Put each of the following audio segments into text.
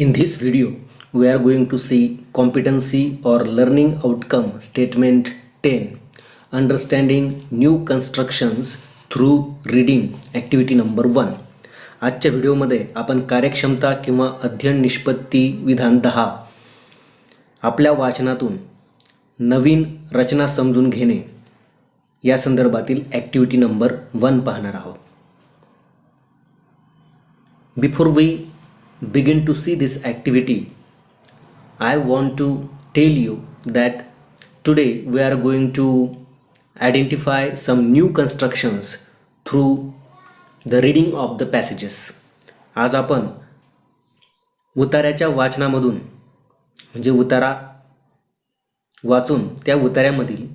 In this video, we are going to see competency or learning outcome statement 10, understanding new constructions through reading activity number 1. आजच्या व्हिडिओमध्ये आपण कार्यक्षमता किंवा अध्ययन निष्पत्ती विधान 10 आपल्या वाचनातून नवीन रचना समजून घेणे या संदर्भातील ॲक्टिव्हिटी नंबर 1 पाहणार आहोत. Before we begin to see this activity, I want to tell you that today we are going to identify some new constructions through the reading of the passages. आज आपण उतार्याच्या वाचनामधून म्हणजे उतारा वाचून त्या उतार्यामधील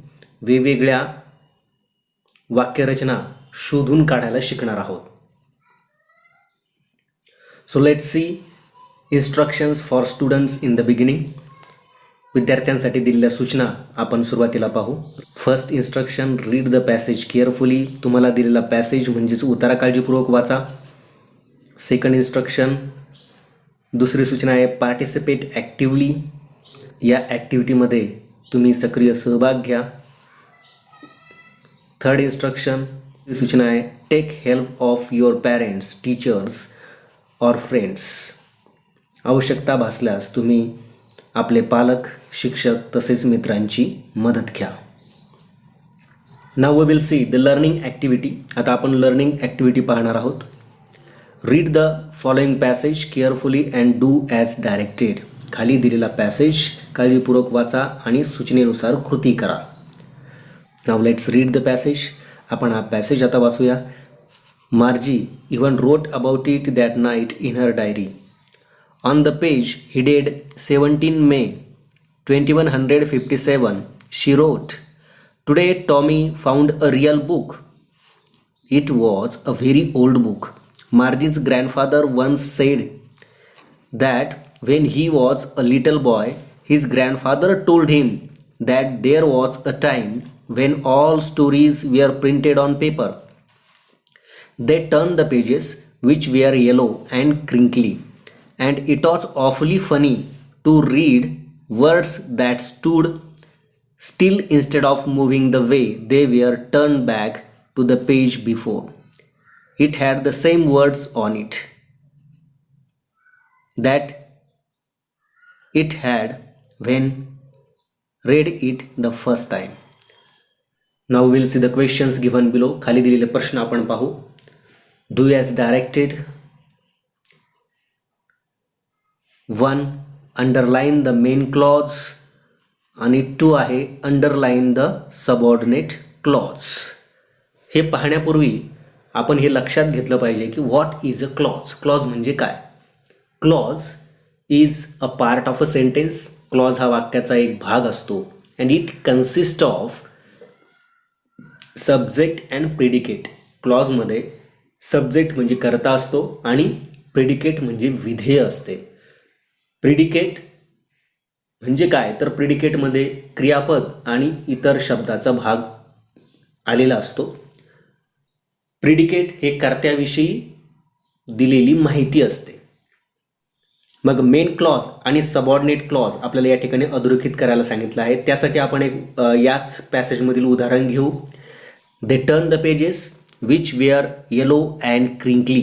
वेगवेगळ्या वाक्यरचना शोधून काढायला शिकणार आहोत. So let's see instructions for students in the beginning. विद्यार्थ्यांसाठी दिलेल्या सूचना आपण सुरुवातीला पाहू. First instruction, read the passage carefully. तुम्हाला दिलेला पॅसेज म्हणजेच उतारा काळजीपूर्वक वाचा. सेकंड इन्स्ट्रक्शन, दुसरी सूचना आहे पार्टिसिपेट ॲक्टिव्हली. या ॲक्टिव्हिटीमध्ये तुम्ही सक्रिय सहभाग घ्या. थर्ड इन्स्ट्रक्शन, सूचना आहे take help of your parents, teachers और फ्रेंड्स. आवश्यकता भासल्यास तुम्ही आपले पालक, शिक्षक तसेच मित्रांची मदत घ्या. Now we will see the learning activity. आता आपण लर्निंग ॲक्टिव्हिटी पाहणार आहोत. Read the following passage carefully and do as directed. खाली दिलेला पॅसेज काळजीपूर्वक वाचा आणि सूचनेनुसार कृती करा. Now let's read the passage. आपण हा पॅसेज आता वाचूया. Margie even wrote about it that night in her diary. On the page headed 17 May 2157, she wrote, "Today Tommy found a real book. It was a very old book. Margie's grandfather once said that when he was a little boy, his grandfather told him that there was a time when all stories were printed on paper. They turned the pages, which were yellow and crinkly, and it was awfully funny to read words that stood still instead of moving the way they were turned back to the page before. It had the same words on it that it had when read it the first time." Now we will see the questions given below. खाली दिलेले प्रश्न आपण पाहू. Do as directed. 1. Underline the main clause आणि 2 आहे underline the subordinate clause. हे पाहण्यापूर्वी आपण हे लक्षात घेतलं पाहिजे की what is a clause. clause म्हणजे काय? clause is a part of a sentence. clause हा वाक्याचा एक भाग असतो and it consists of subject and predicate. clause मध्ये सब्जेक्ट म्हणजे कर्ता असतो आणि प्रेडिकेट म्हणजे विधेय असते. प्रेडिकेट म्हणजे काय तर प्रेडिकेटमध्ये क्रियापद आणि इतर शब्दाचा भाग आलेला असतो. प्रेडिकेट हे कर्त्याविषयी दिलेली माहिती असते. मग मेन क्लॉज आणि सबऑर्डिनेट क्लॉज आपल्याला या ठिकाणी अधोरेखित करायला सांगितलं आहे. त्यासाठी आपण एक याच पॅसेजमधील उदाहरण घेऊ. They turn the pages which were yellow and crinkly.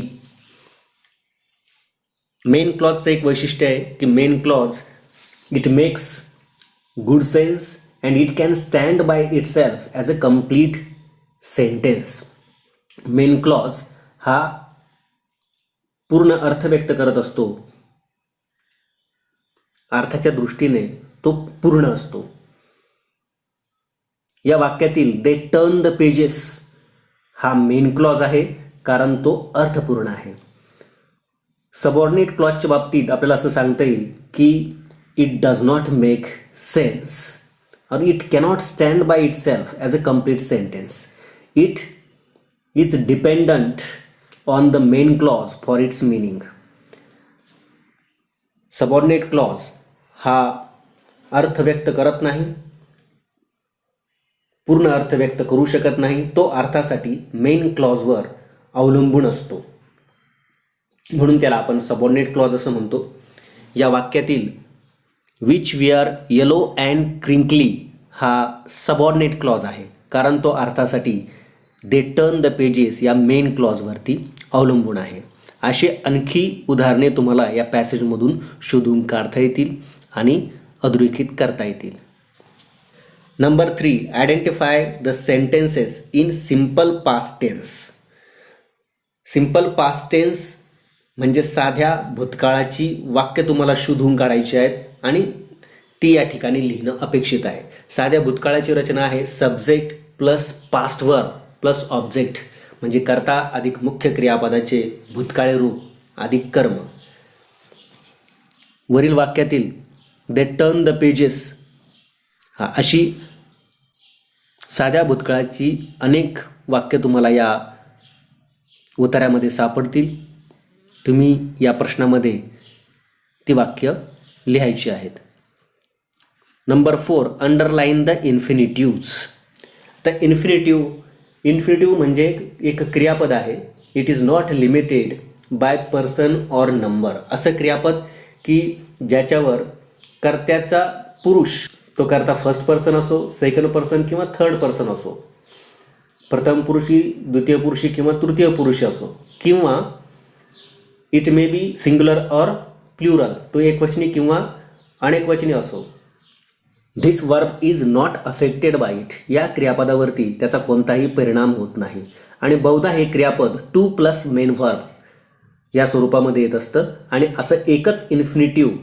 Main क्लॉजचं एक वैशिष्ट्य आहे की main clause it makes good sense and it can stand by itself as a complete sentence. Main clause हा पूर्ण अर्थ व्यक्त करत असतो. अर्थाच्या दृष्टीने तो पूर्ण असतो. या वाक्यातील दे टर्न द पेजेस हा मेन क्लॉज आहे कारण तो अर्थपूर्ण आहे. सबऑर्डिनेट क्लॉजच्या बाबतीत आपल्याला असं सांगता येईल की it does not make sense और it cannot stand by itself as a complete sentence. It is dependent on the main clause for its meaning. Subordinate clause हा अर्थ व्यक्त करत नाही, पूर्ण अर्थ व्यक्त करू शकत नाही. तो अर्थासाठी मेन क्लॉजवर अवलंबून असतो म्हणून त्याला आपण सबऑर्डिनेट क्लॉज असं म्हणतो. या वाक्यातील which were yellow and crinkly हा सबऑर्डिनेट क्लॉज आहे, कारण तो अर्थासाठी दे टर्न द पेजेस या मेन क्लॉजवरती अवलंबून आहे. अशी आणखी उदाहरणे तुम्हाला या पॅसेजमधून शोधून काढता येतील आणि अधोरेखित करता येतील. Number 3, identify the sentences in simple past tense. Simple past tense म्हणजे साध्या भूतकाळाची वाक्य तुम्हाला शोधून काढायची आहेत आणि ती या ठिकाणी लिहिणं अपेक्षित आहे. साध्या भूतकाळाची रचना आहे subject plus past verb plus object, म्हणजे कर्ता अधिक मुख्य क्रियापदाचे भूतकाळी रूप अधिक कर्म. वरील वाक्यातील दे टर्न द पेजेस हा अशी साध्या भूतकाळाची अनेक वाक्य तुम्हाला या उतार्यामध्ये सापडतील. तुम्ही या प्रश्नामध्ये ती वाक्य लिहायची आहेत. Number 4, underline the infinitives. The infinitive म्हणजे एक क्रियापद आहे. It is not limited by person or number. असं क्रियापद की ज्याच्यावर कर्त्याचा पुरुष, तो कर्ता फर्स्ट पर्सन असो, सेकंड पर्सन किंवा थर्ड पर्सन असो, प्रथम पुरुषी, द्वितीय पुरुषी किंवा तृतीय पुरुषी असो, किंवा it may be singular or plural, तो एकवचनी किंवा अनेकवचनी असो. This verb is not affected by it. या क्रियापदावरती त्याचा कोणताही परिणाम होत नाही. आणि बहुधा हे क्रियापद टू प्लस मेन वर्ब या स्वरूपामध्ये येत असतं. आणि असं एकच इन्फिनिटिव्ह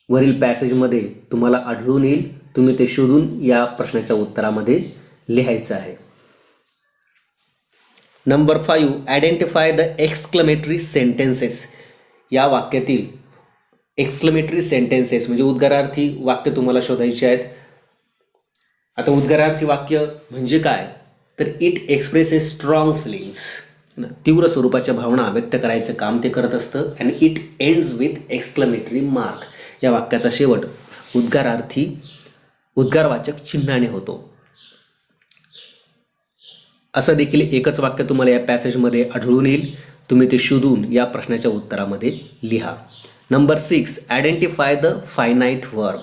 वरील पॅसेजमध्ये तुम्हाला आढळून येईल. तुम्ही ते शोधून या प्रश्नाच्या उत्तरामध्ये लिहायचं आहे. Number 5, identify the exclamatory sentences. या वाक्यातील एक्सक्लेमेटरी सेंटेन्सेस म्हणजे उद्गारार्थी वाक्य तुम्हाला शोधायची आहेत. आता उद्गारार्थी वाक्य म्हणजे काय, तर इट एक्सप्रेसेस स्ट्रॉंग फिलिंग्स. तीव्र स्वरूपाच्या भावना व्यक्त करायचं काम ते करत असतं. आणि it ends with exclamatory mark. या वाक्याचा शेवट उद्गारार्थी उद्गारवाचक चिन्हाने होतो. असं देखील एकच वाक्य तुम्हाला या पॅसेजमध्ये आढळून येईल. तुम्ही ते शोधून या प्रश्नाच्या उत्तरामध्ये लिहा. Number 6, identify the finite verb.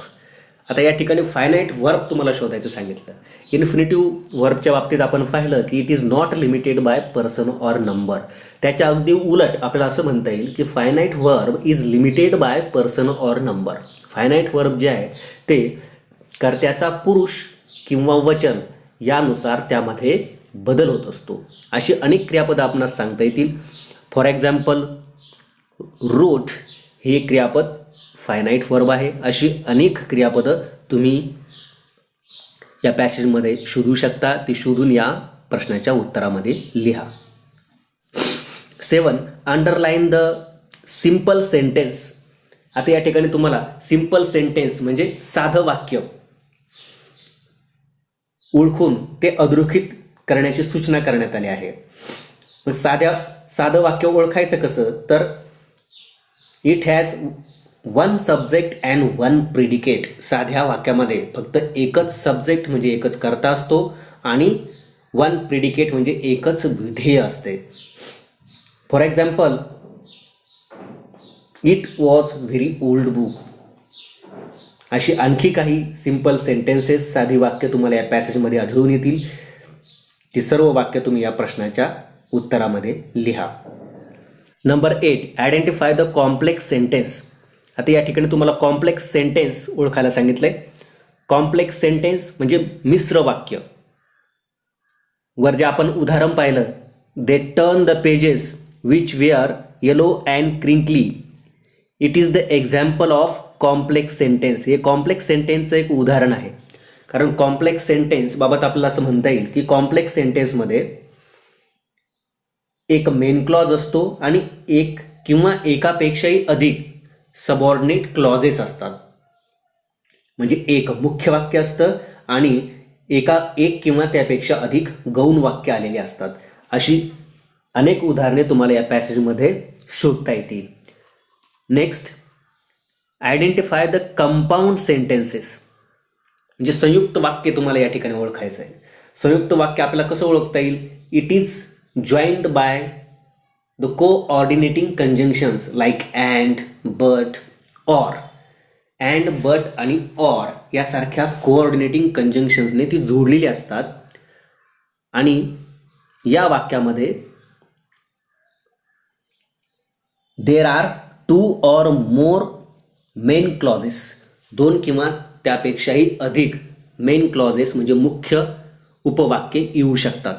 आता या ठिकाणी फायनाईट वर्ब तुम्हाला शोधायचं सांगितलं. इन्फिनिटिव्ह वर्बच्या बाबतीत आपण पाहिलं की it is not limited by person or number. त्याच्या अगदी उलट आपल्याला असं म्हणता येईल की finite verb is limited by person or number. Finite verb जे आहे ते कर्त्याचा पुरुष किंवा वचन यानुसार त्यामध्ये बदल होत असतो. अशी अनेक क्रियापदं आपणास सांगता येतील. फॉर एक्झाम्पल, रोट हे क्रियापद फायनाईट वर्ब आहे. अशी अनेक क्रियापदं तुम्ही या पॅसेजमध्ये शोधू शकता. ती शोधून या प्रश्नाच्या उत्तरामध्ये लिहा. 7, अंडरलाईन द सिम्पल सेंटेन्स. आता या ठिकाणी तुम्हाला सिम्पल सेंटेन्स म्हणजे साधं वाक्य ओळखून ते अधोरेखित करण्याची सूचना करण्यात आली आहे. मग साधं वाक्य ओळखायचं कसं, तर it has one subject and one predicate. साध्या वाक्यामध्ये फक्त एकच सब्जेक्ट म्हणजे एकच कर्ता असतो आणि वन प्रिडिकेट म्हणजे एकच विधेय असते. For example, it was very old book. अशी आणखी काही सिम्पल सेंटेन्सेस, साधी वाक्य तुम्हाला या पॅसेजमध्ये आढळून येतील. ती सर्व वाक्य तुम्ही या प्रश्नाच्या उत्तरामध्ये लिहा. Number 8, identify the complex sentence. आता या ठिकाणी तुम्हाला कॉम्प्लेक्स सेंटेन्स ओळखायला सांगितलंय. कॉम्प्लेक्स सेंटेन्स म्हणजे मिश्र वाक्य. वर जे आपण उदाहरण पाहिलं, they turn the pages which were yellow and crinkly. It is the example of complex sentence. हे कॉम्प्लेक्स सेंटेन्सचं एक उदाहरण आहे. कारण कॉम्प्लेक्स सेंटेन्स बाबत आपल्याला असं म्हणता येईल की कॉम्प्लेक्स सेंटेन्समध्ये एक मेन क्लॉज असतो आणि एक किंवा एकापेक्षाही अधिक सबऑर्डिनेट क्लॉजेस असतात. म्हणजे एक मुख्य वाक्य असतं आणि एक किंवा त्यापेक्षा अधिक गौण वाक्य आलेली असतात. अशी अनेक उदाहरणे तुम्हाला या पॅसेजमध्ये शोधता येतील. Next, identify the compound sentences. म्हणजे संयुक्त वाक्य तुम्हाला या ठिकाणी ओळखायचं आहे. संयुक्त वाक्य आपल्याला कसं ओळखता येईल? It is joined by the coordinating conjunctions like and, but, or. And, but आणि ऑर यासारख्या कोऑर्डिनेटिंग कंजंक्शन्सने ती जोडलेली असतात आणि या वाक्यामध्ये there are 2 or more main clauses, 2 किंवा त्यापेक्षाही अधिक मेन क्लॉजेस म्हणजे मुख्य उपवाक्ये येऊ शकतात.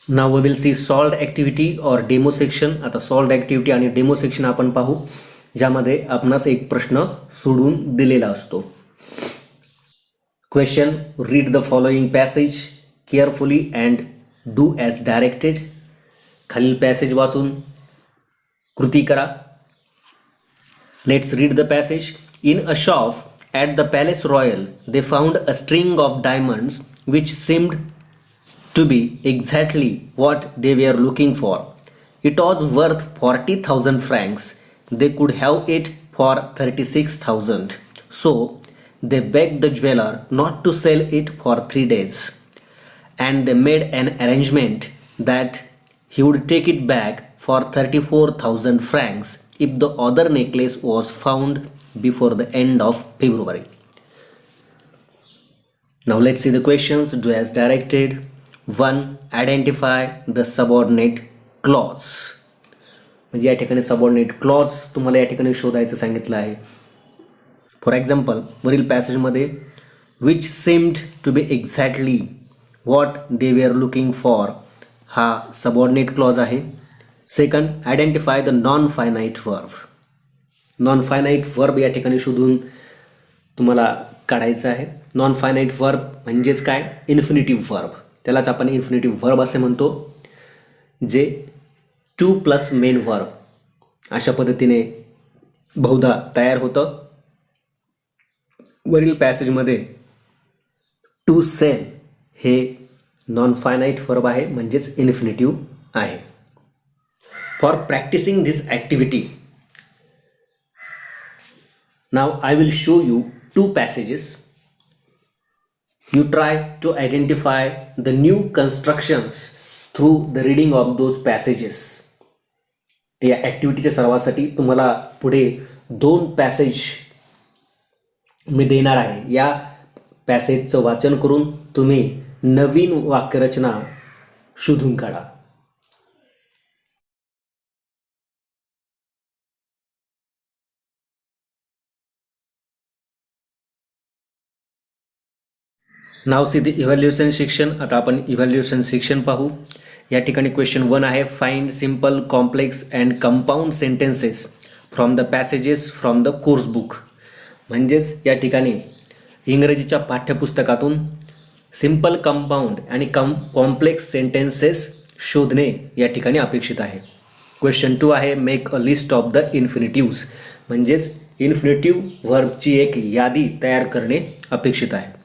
नाव we will see solved activity or demo section. आता सॉल्व्ड ॲक्टिव्हिटी आणि डेमो सेक्शन आपण पाहू, ज्यामध्ये आपणास एक प्रश्न सोडून दिलेला असतो. Question: read the following passage carefully and do as directed. खालील पॅसेज वाचून कृती करा. Let's read the passage. In a shop at the palace royal they found a string of diamonds which seemed to be exactly what they were looking for. It was worth 40,000 francs. They could have it for 36,000. So they begged the jeweler not to sell it for 3 days. And they made an arrangement that he would take it back for 34,000 francs if the other necklace was found before the end of February. Now let's see the questions. Do as directed. 1. Identify the subordinate clause. म्हणजे या ठिकाणी subordinate clause तुम्हाला या ठिकाणी शोधायचं सांगितलं आहे. For example, वरील पॅसेजमध्ये which seemed to be exactly what they were looking for हा सबऑर्डिनेट क्लॉज आहे. Second, identify the non finite verb. Non finite verb या ठिकाणी शोधून तुम्हाला काढायचं आहे. नॉन फायनाईट वर्ब म्हणजेच काय? Infinitive verb. त्यालाच आपण इन्फिनिटिव्ह वर्ब असे म्हणतो, जे 2+ मेन वर्ब अशा पद्धतीने बहुधा तयार होतं. वरील पॅसेजमध्ये टू सेल हे नॉन फायनाईट वर्ब आहे, म्हणजेच इन्फिनिटिव्ह आहे. For practising this activity now I will show you 2 passages. You try to identify the new constructions through the reading of those passages. या ॲक्टिव्हिटीच्या सरावासाठी तुम्हाला पुढे 2 पॅसेज मी देणार आहे. या पॅसेजचं वाचन करून तुम्ही नवीन वाक्यरचना शोधून काढा. नाव सी द इव्हॅल्युएशन सेक्शन. आता आपण इव्हॅल्युएशन सेक्शन पाहू. या ठिकाणी क्वेश्चन 1 आहे, find simple, complex and compound sentences from the passages from the course book. म्हणजेच या ठिकाणी इंग्रजीच्या पाठ्यपुस्तकातून सिम्पल, कंपाऊंड आणि कॉम्प्लेक्स सेंटेन्सेस शोधणे या ठिकाणी अपेक्षित आहे. क्वेश्चन 2 आहे, make a list of the infinitives. म्हणजेच इन्फिनिटिव्ह वर्बची एक यादी तयार करणे अपेक्षित आहे.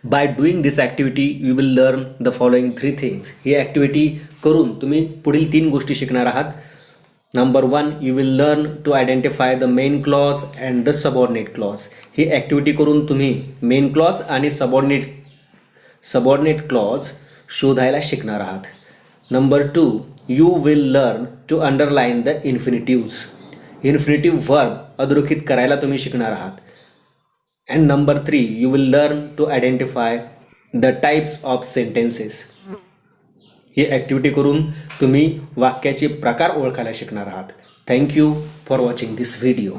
By doing this activity you will learn the following 3 things. ही ॲक्टिव्हिटी करून तुम्ही पुढील 3 गोष्टी शिकणार आहात. Number 1, you will learn to identify the main clause and the subordinate clause. ही ॲक्टिव्हिटी करून तुम्ही मेन क्लॉज आणि सबऑर्डिनेट क्लॉज शोधायला शिकणार आहात. Number 2, you will learn to underline the infinitives. Infinitive verb अधोरेखित करायला तुम्ही शिकणार आहात. And number 3, you will learn to identify the types of sentences. He activity करून तुम्ही वाक्याचे प्रकार ओळखायला शिकणार आहात. Thank you for watching this video.